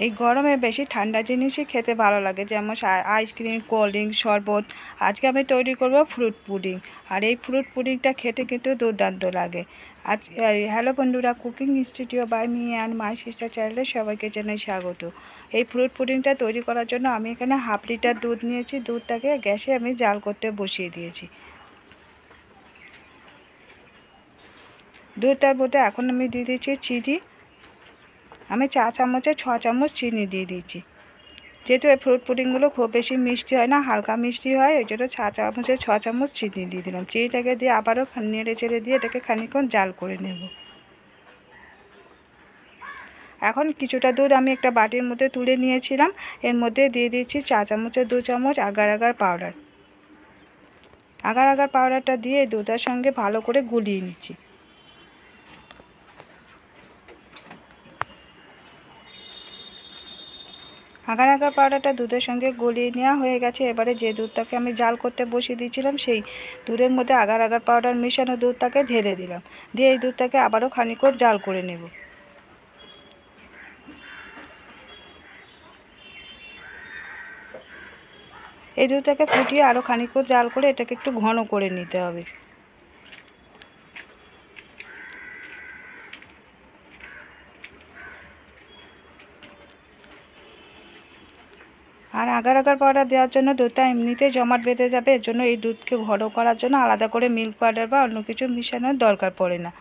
এই গরমে বেশি ঠান্ডা জিনিসই খেতে ভালো লাগে, যেমন আইসক্রিম, কোল্ড ড্রিঙ্ক, শরবত। আজকে আমি তৈরি করব ফ্রুট পুডিং। আর এই ফ্রুট পুডিংটা খেতে কিন্তু দুর্দান্ত লাগে। আজ হ্যালো বন্ধুরা, cooking studio by me and my sister চ্যানেলে সবাইকে জানাই স্বাগত। এই ফ্রুট পুডিংটা তৈরি করার জন্য আমি এখানে হাফ লিটার দুধ নিয়েছি। দুধটাকে গ্যাসে আমি জাল করতে বসিয়ে দিয়েছি। দুধটার মধ্যে এখন আমি দিয়ে দিচ্ছি চিনি। আমি চা চামচে 6 চামচ চিনি দিয়ে দিচ্ছি। যেহেতু এই ফ্রুট পুডিংগুলো খুব বেশি মিষ্টি হয় না, হালকা মিষ্টি হয়, ওই জন্য চা চামচে 6 চামচ চিনি দিয়ে দিলাম। চিনিটাকে দিয়ে আবারও নেড়ে চেড়ে দিয়ে এটাকে খানিকক্ষণ জাল করে নেব। এখন কিছুটা দুধ আমি একটা বাটির মধ্যে তুলে নিয়েছিলাম। এর মধ্যে দিয়ে দিচ্ছি চা চামচে 2 চামচ agar agar powder. Agar agar পাউডারটা দিয়ে দুধের সঙ্গে ভালো করে গুলিয়ে নিচ্ছি। আগার আগার পাউডারটা দুধের সঙ্গে গলিয়ে নেওয়া হয়ে গেছে। এবারে যে দুধটাকে আমি জাল করতে বসিয়ে দিয়েছিলাম সেই দুধের মধ্যে আগার আগার পাউডার মেশানো দুধটাকে ঢেলে দিলাম। দিয়ে এই দুধটাকে আবারও খানিকক্ষণ জাল করে নেব। এই দুধটাকে ফুটিয়ে আরও খানিকক্ষণ জাল করে এটাকে একটু ঘন করে নিতে হবে। আর আগার আগার পাউডার দেওয়ার জন্য দুধটা এমনিতে জমাট বেঁধে যাবে, এর জন্য এই দুধকে ঘন করার জন্য আলাদা করে মিল্ক পাউডার বা অন্য কিছু মেশানোর দরকার পড়ে না।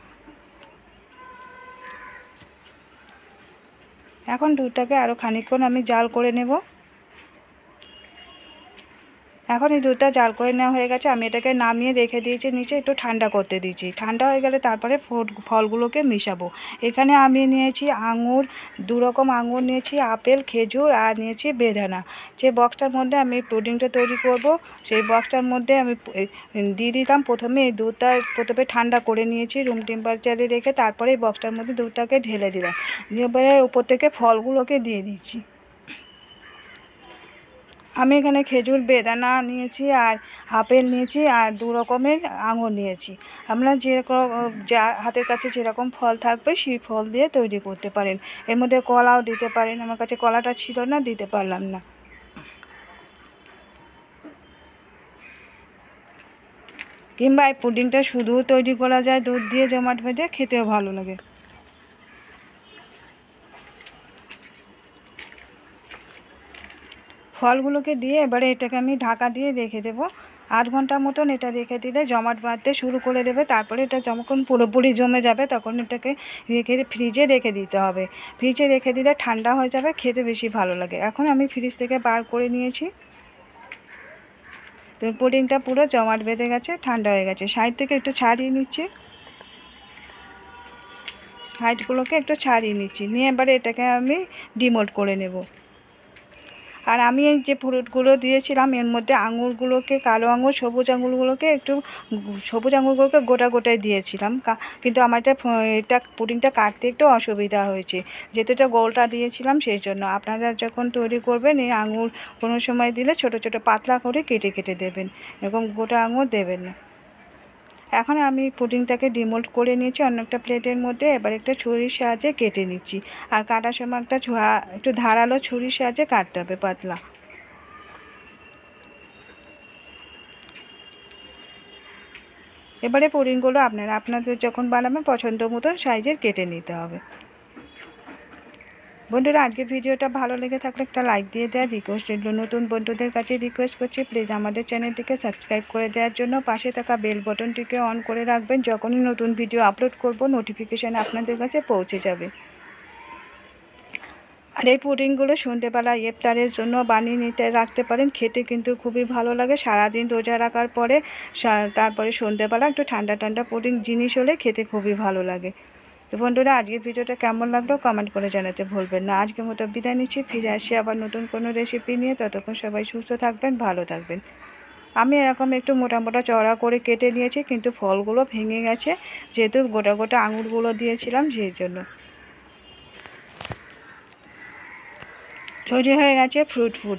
এখন দুধটাকে আরও খানিকক্ষণ আমি জাল করে নেব। এখন এই দুধটা জাল করে নেওয়া হয়ে গেছে। আমি এটাকে নামিয়ে রেখে দিয়েছি, নিচে একটু ঠান্ডা করতে দিয়েছি। ঠান্ডা হয়ে গেলে তারপরে ফলগুলোকে মিশাবো। এখানে আমি নিয়েছি আঙুর, 2 রকম আঙুর নিয়েছি, আপেল, খেজুর, আর নিয়েছি বেদানা। যে বক্সটার মধ্যে আমি পুডিংটা তৈরি করব সেই বক্সটার মধ্যে আমি দিয়ে দিলাম। প্রথমে এই দুধটা প্রথমে ঠান্ডা করে নিয়েছি রুম টেম্পারেচারে রেখে, তারপরে এই বক্সটার মধ্যে দুধটাকে ঢেলে দিলাম। এবারে উপর থেকে ফলগুলোকে দিয়ে দিচ্ছি। আমি এখানে খেজুর, বেদানা নিয়েছি, আর আপেল নিয়েছি, আর 2 রকমের আঙুর নিয়েছি। আপনারা যেরকম যার হাতের কাছে যেরকম ফল থাকবে সেই ফল দিয়ে তৈরি করতে পারেন। এর মধ্যে কলাও দিতে পারেন। আমার কাছে কলাটা ছিল না, দিতে পারলাম না। কিংবা এই পুডিংটা শুধুও তৈরি করা যায় দুধ দিয়ে জমাট বেঁধে, খেতেও ভালো লাগে। ফলগুলোকে দিয়ে এবারে এটাকে আমি ঢাকা দিয়ে রেখে দেবো। 8 ঘন্টা মতন এটা রেখে দিলে জমাট বাঁধতে শুরু করে দেবে। তারপরে এটা যখন পুরোপুরি জমে যাবে তখন এটাকে ফ্রিজে রেখে দিতে হবে। ফ্রিজে রেখে দিলে ঠান্ডা হয়ে যাবে, খেতে বেশি ভালো লাগে। এখন আমি ফ্রিজ থেকে বার করে নিয়েছি। তো পুডিংটা পুরো জমাট বেঁধে গেছে, ঠান্ডা হয়ে গেছে। সাইড থেকে একটু ছাড়িয়ে নিচ্ছি, সাইডগুলোকে একটু ছাড়িয়ে নিচ্ছি। নিয়ে এবারে এটাকে আমি ডিমোল্ড করে নেব। আর আমি এই যে ফ্রুটগুলো দিয়েছিলাম এর মধ্যে আঙুরগুলোকে, কালো আঙুর, সবুজ আঙুরগুলোকে একটু সবুজ আঙুরগুলোকে গোটা গোটায় দিয়েছিলাম। কিন্তু আমার এটা পুডিংটা কাটতে একটু অসুবিধা হয়েছে, যেহেতু এটা গোলটা দিয়েছিলাম সেই জন্য। আপনারা যখন তৈরি করবেন এই আঙুর কোনো সময় দিলে ছোট ছোট পাতলা করে কেটে কেটে দেবেন, এরকম গোটা আঙুর দেবেন না। এখন আমি পুডিংটাকে ডিমোল্ড করে নিয়েছি অন্য একটা প্লেটের মধ্যে। এবার একটা ছুরির সাহায্যে কেটে নিচ্ছি। আর কাটার সময় একটু ধারালো ছুরির সাহায্যে কাটতে হবে, পাতলা। এবারে পুডিংগুলো আপনাদের যখন বানাবেন পছন্দ মতন সাইজের কেটে নিতে হবে। বন্ধুরা, আজকে ভিডিওটা ভালো লেগে থাকলে একটা লাইক দিয়ে দেওয়ার রিকোয়েস্ট রইল। নতুন বন্ধুদের কাছে রিকোয়েস্ট করছি প্লিজ আমাদের চ্যানেলটিকে সাবস্ক্রাইব করে দেওয়ার জন্য। পাশে থাকা বেল বাটনটিকে অন করে রাখবেন, যখনই নতুন ভিডিও আপলোড করব নোটিফিকেশান আপনাদের কাছে পৌঁছে যাবে। আর এই পুডিংগুলো সন্ধ্যেবেলা ইফতারের জন্য বানিয়ে রাখতে পারেন, খেতে কিন্তু খুবই ভালো লাগে। সারাদিন রোজা রাখার পরে তারপরে সন্ধ্যেবেলা একটু ঠান্ডা ঠান্ডা পুডিং জিনিস হলে খেতে খুবই ভালো লাগে। তো বন্ধুরা, আজকের ভিডিওটা কেমন লাগলো কমেন্ট করে জানাতে ভুলবেন না। আজকের মতো বিদায় নিচ্ছি, ফিরে আসি আবার নতুন কোনো রেসিপি নিয়ে। ততক্ষণ সবাই সুস্থ থাকবেন, ভালো থাকবেন। আমি এরকম একটু মোটা মোটা চড়া করে কেটে নিয়েছি, কিন্তু ফলগুলো ভেঙে গেছে যেহেতু গোটা গোটা আঙুরগুলো দিয়েছিলাম সেই জন্য। তৈরি হয়ে গেছে ফ্রুট পুডিং।